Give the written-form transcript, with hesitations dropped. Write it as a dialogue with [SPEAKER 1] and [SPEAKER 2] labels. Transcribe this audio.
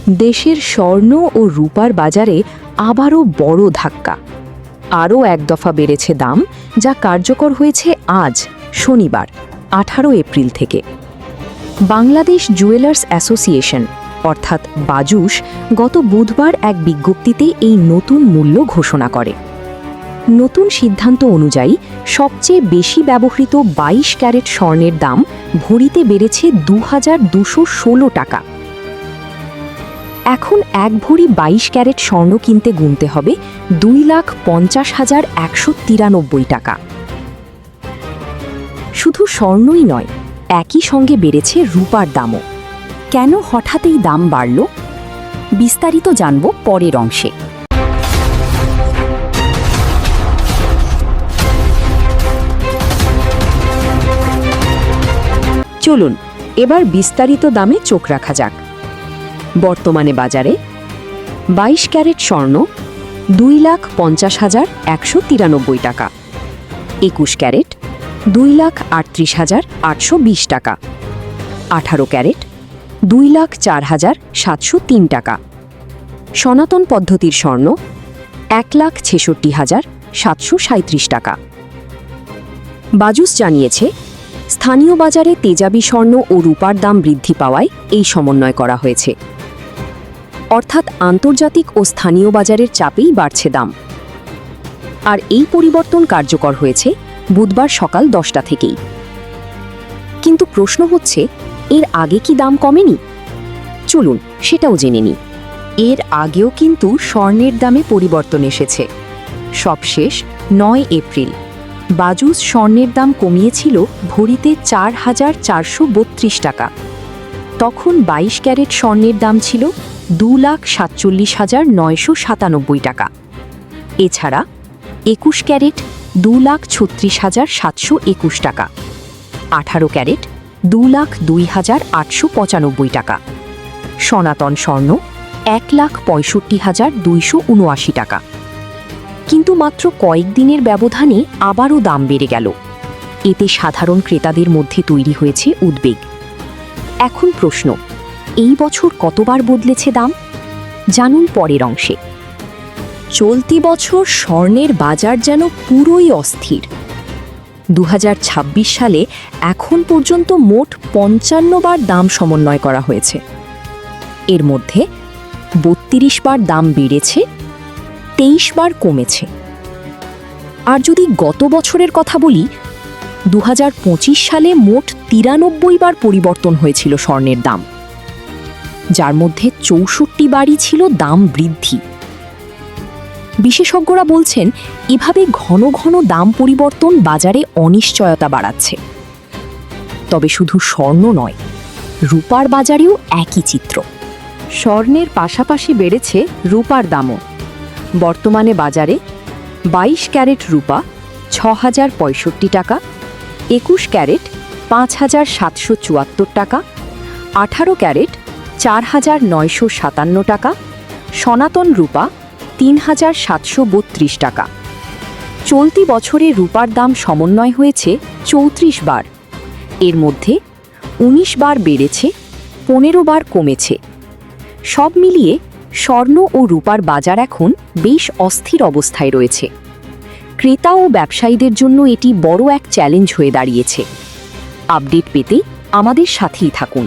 [SPEAKER 1] দেশের স্বর্ণ ও রূপার বাজারে আবারও বড় ধাক্কা। আরও এক দফা বেড়েছে দাম, যা কার্যকর হয়েছে আজ শনিবার 18 এপ্রিল থেকে। বাংলাদেশ জুয়েলার্স অ্যাসোসিয়েশন অর্থাৎ বাজুস গত বুধবার এক বিজ্ঞপ্তিতে এই নতুন মূল্য ঘোষণা করে। নতুন সিদ্ধান্ত অনুযায়ী সবচেয়ে বেশি ব্যবহৃত 22 ক্যারেট স্বর্ণের দাম ভরিতে বেড়েছে 2216 টাকা। এখন এক ভরি 22 ক্যারেট স্বর্ণ কিনতে গুনতে হবে 2,50,193 টাকা। শুধু স্বর্ণই নয়, একই সঙ্গে বেড়েছে রূপার দামও। কেন হঠাৎ এই দাম বাড়ল, বিস্তারিত জানব পরের অংশে। চলুন এবার বিস্তারিত দামে চোখ রাখা যাক। বর্তমানে বাজারে 22 ক্যারেট স্বর্ণ 2,50,193 টাকা, 21 ক্যারেট 2,38,820 টাকা, 18 ক্যারেট 2,04,703 টাকা, সনাতন পদ্ধতির স্বর্ণ 1,66,737 টাকা। বাজুস জানিয়েছে, স্থানীয় বাজারে তেজাবি স্বর্ণ ও রূপার দাম বৃদ্ধি পাওয়ায় এই সমন্বয় করা হয়েছে। অর্থাৎ আন্তর্জাতিক ও স্থানীয় বাজারের চাপেই বাড়ছে দাম। আর এই পরিবর্তন কার্যকর হয়েছে বুধবার সকাল 10টা থেকেই। কিন্তু প্রশ্ন হচ্ছে, এর আগে কি দাম কমেনি? চলুন সেটাও জেনে নিই। এর আগেও কিন্তু স্বর্ণের দামে পরিবর্তন এসেছে। সবশেষ 9 এপ্রিল বাজুস স্বর্ণের দাম কমিয়েছিল ভরিতে 4,432 টাকা। তখন 22 ক্যারেট স্বর্ণের দাম ছিল 2,47,997 টাকা। এছাড়া 21 ক্যারেট 2,36,721 টাকা, 18 ক্যারেট 2,02,895 টাকা, সনাতন স্বর্ণ 1,65,279 টাকা। কিন্তু মাত্র কয়েকদিনের ব্যবধানে আবারও দাম বেড়ে গেল। এতে সাধারণ ক্রেতাদের মধ্যে তৈরি হয়েছে উদ্বেগ। এখন প্রশ্ন, এই বছর কতবার বদলেছে দাম? জানুন পরের অংশে। চলতি বছর স্বর্ণের বাজার যেন পুরোই অস্থির। 2026 সালে এখন পর্যন্ত মোট 55 বার দাম সমন্বয় করা হয়েছে। এর মধ্যে 32 বার দাম বেড়েছে, 23 বার কমেছে। আর যদি গত বছরের কথা বলি, 2025 সালে মোট 93 বার পরিবর্তন হয়েছিল স্বর্ণের দাম, যার মধ্যে 64 বারই ছিল দাম বৃদ্ধি। বিশেষজ্ঞরা বলছেন, এভাবে ঘন ঘন দাম পরিবর্তন বাজারে অনিশ্চয়তা বাড়াচ্ছে। তবে শুধু স্বর্ণ নয়, রূপার বাজারেও একই চিত্র। স্বর্ণের পাশাপাশি বেড়েছে রূপার দামও। বর্তমানে বাজারে 22 ক্যারেট রূপা 6,065 টাকা, 21 ক্যারেট 5,774 টাকা, 18 ক্যারেট 4,957 টাকা, সনাতন রূপা 3,732 টাকা। চলতি বছরে রূপার দাম সমন্বয় হয়েছে 34 বার। এর মধ্যে 19 বার বেড়েছে, 15 বার কমেছে। সব মিলিয়ে স্বর্ণ ও রূপার বাজার এখন বেশ অস্থির অবস্থায় রয়েছে। ক্রেতা ও ব্যবসায়ীদের জন্য এটি বড় এক চ্যালেঞ্জ হয়ে দাঁড়িয়েছে। আপডেট পেতে আমাদের সাথেই থাকুন।